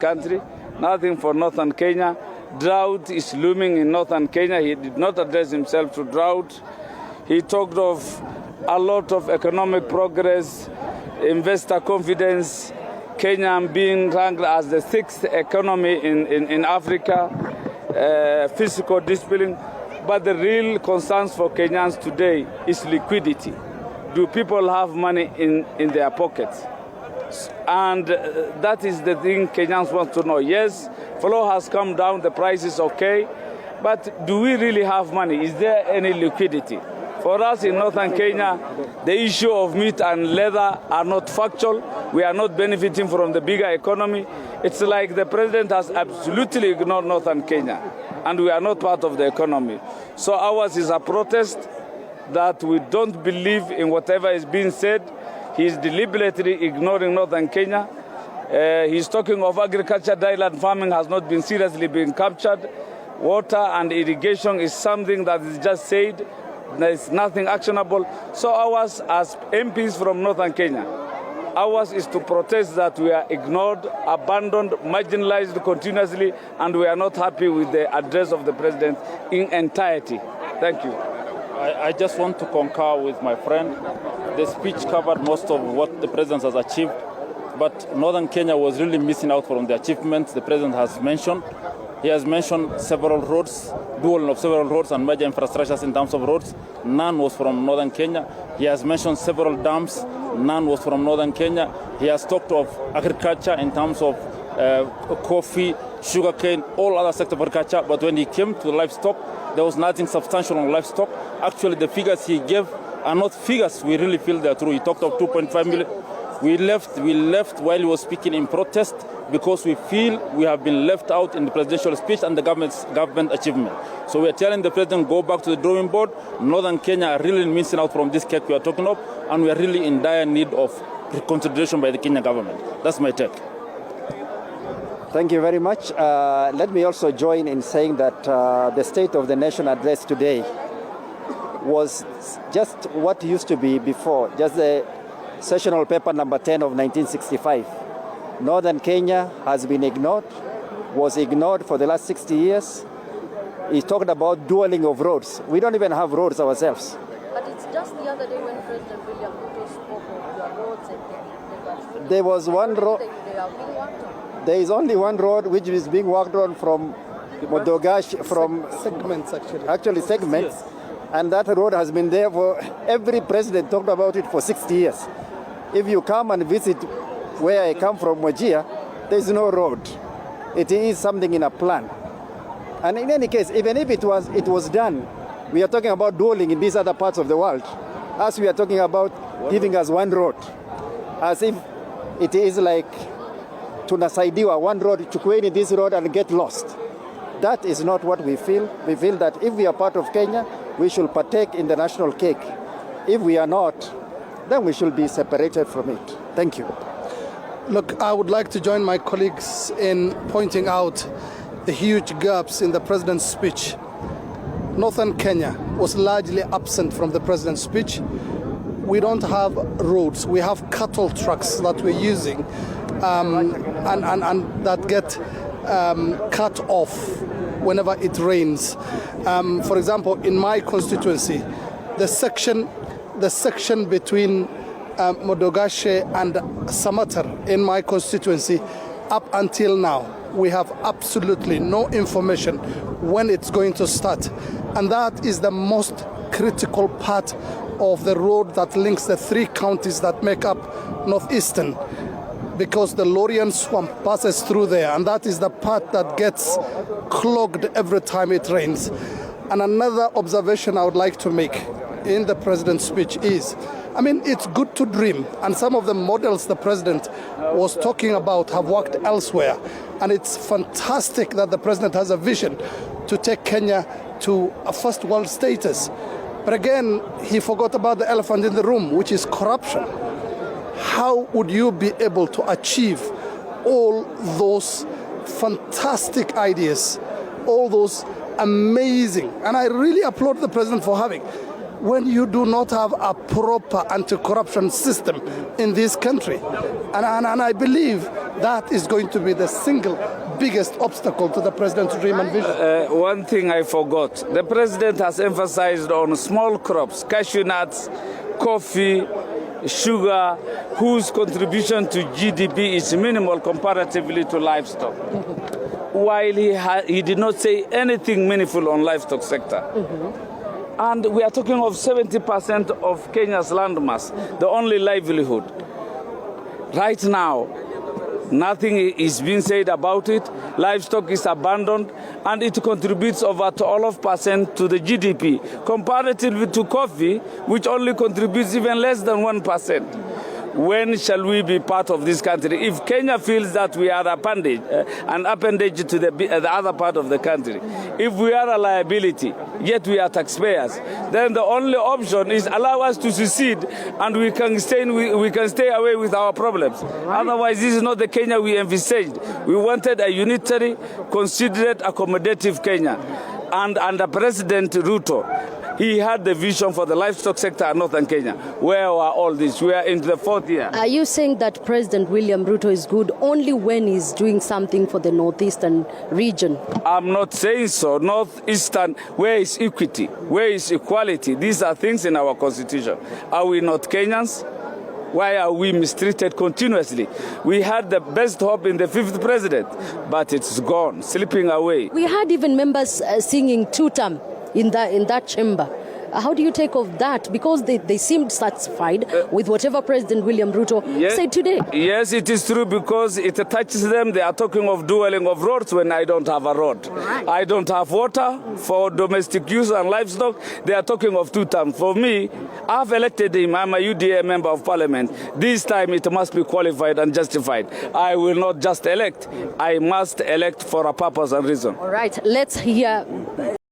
country, nothing for northern Kenya. Drought is looming in northern Kenya. He did not address himself to drought. He talked of a lot of economic progress, investor confidence, Kenya being ranked as the 6th economy in Africa, fiscal discipline. But the real concerns for Kenyans today is liquidity. Do people have money in their pockets? And that is the thing Kenyans want to know. Yes, flow has come down, the price is okay, but do we really have money? Is there any liquidity? For us in northern Kenya, the issue of meat and leather are not factual. We are not benefiting from the bigger economy. It's like the president has absolutely ignored northern Kenya, and we are not part of the economy. So ours is a protest that we don't believe in whatever is being said. He's deliberately ignoring northern Kenya. He's talking of agriculture, dryland farming has not been seriously being captured. Water and irrigation is something that is just said. There is nothing actionable. So ours, as MPs from northern Kenya, ours is to protest that we are ignored, abandoned, marginalized continuously, and we are not happy with the address of the president in entirety. Thank you. I just want to concur with my friend. The speech covered most of what the president has achieved, but northern Kenya was really missing out from the achievements the president has mentioned. He has mentioned several roads, dual of several roads and major infrastructures in terms of roads. None was from northern Kenya. He has mentioned several dams. None was from northern Kenya. He has talked of agriculture in terms of coffee, sugarcane, all other sectors of agriculture. But when he came to livestock, there was nothing substantial on livestock. Actually, the figures he gave are not figures we really feel they are true. He talked of 2.5 million. We left while he was speaking in protest because we feel we have been left out in the presidential speech and the government achievement. So we are telling the president, go back to the drawing board. Northern Kenya are really missing out from this cake we are talking of, and we are really in dire need of reconsideration by the Kenya government. That's my take. Thank you very much. Let me also join in saying that the State of the Nation address today was just what used to be before, just the sessional paper number 10 of 1965. Northern Kenya has been ignored, was ignored for the last 60 years. He talked about dueling of roads. We don't even have roads ourselves. But it's just the other day when President Ruto spoke of the roads and there was one road. They are being worked on. There is only one road which is being worked on from Modogash, from segments segments. Yes. And that road has been there for, every president talked about it for 60 years. If you come and visit where I come from, Wajir, there is no road. It is something in a plan. And in any case, even if it was done, we are talking about dueling in these other parts of the world, as we are talking about giving us one road, as if it is like tunasaidiwa one road, chukweni this road and get lost. That is not what we feel. We feel that if we are part of Kenya, we should partake in the national cake. If we are not, then we should be separated from it. Thank you. Look, I would like to join my colleagues in pointing out the huge gaps in the president's speech. Northern Kenya was largely absent from the president's speech. We don't have roads. We have cattle trucks that we're using and that get cut off whenever it rains. For example, in my constituency, the section between Modogashe and Samatar in my constituency, up until now, we have absolutely no information when it's going to start. And that is the most critical part of the road that links the 3 counties that make up Northeastern, because the Lorian swamp passes through there, and that is the part that gets clogged every time it rains. And another observation I would like to make in the president's speech is, I mean, it's good to dream, and some of the models the president was talking about have worked elsewhere, and it's fantastic that the president has a vision to take Kenya to a first world status. But again, he forgot about the elephant in the room, which is corruption. How would you be able to achieve all those fantastic ideas, all those amazing, and I really applaud the president for having, when you do not have a proper anti-corruption system in this country? And I believe that is going to be the single biggest obstacle to the president's dream and vision. One thing I forgot. The president has emphasized on small crops, cashew nuts, coffee, sugar, whose contribution to GDP is minimal comparatively to livestock. While he did not say anything meaningful on livestock sector. And we are talking of 70% of Kenya's landmass, the only livelihood. Right now, nothing is being said about it. Livestock is abandoned, and it contributes over 12% to the GDP, comparatively to coffee, which only contributes even less than 1%. When shall we be part of this country? If Kenya feels that we are an appendage to the other part of the country, if we are a liability, yet we are taxpayers, then the only option is allow us to secede, and we can stay away with our problems. Otherwise, this is not the Kenya we envisaged. We wanted a unitary, considerate, accommodative Kenya. And under President Ruto, he had the vision for the livestock sector in northern Kenya. Where were all this? We are into the 4th year. Are you saying that President William Ruto is good only when he's doing something for the northeastern region? I'm not saying so. Northeastern, where is equity? Where is equality? These are things in our constitution. Are we not Kenyans? Why are we mistreated continuously? We had the best hope in the 5th president, but it's gone, slipping away. We had even members singing two-term in that chamber. How do you take of that? Because they seemed satisfied with whatever President William Ruto said today. Yes, it is true, because it touches them. They are talking of dueling of roads when I don't have a road. Right. I don't have water for domestic use and livestock. They are talking of two terms. For me, I've elected him. I'm a UDA member of parliament. This time it must be qualified and justified. I will not just elect. I must elect for a purpose and reason. All right, let's hear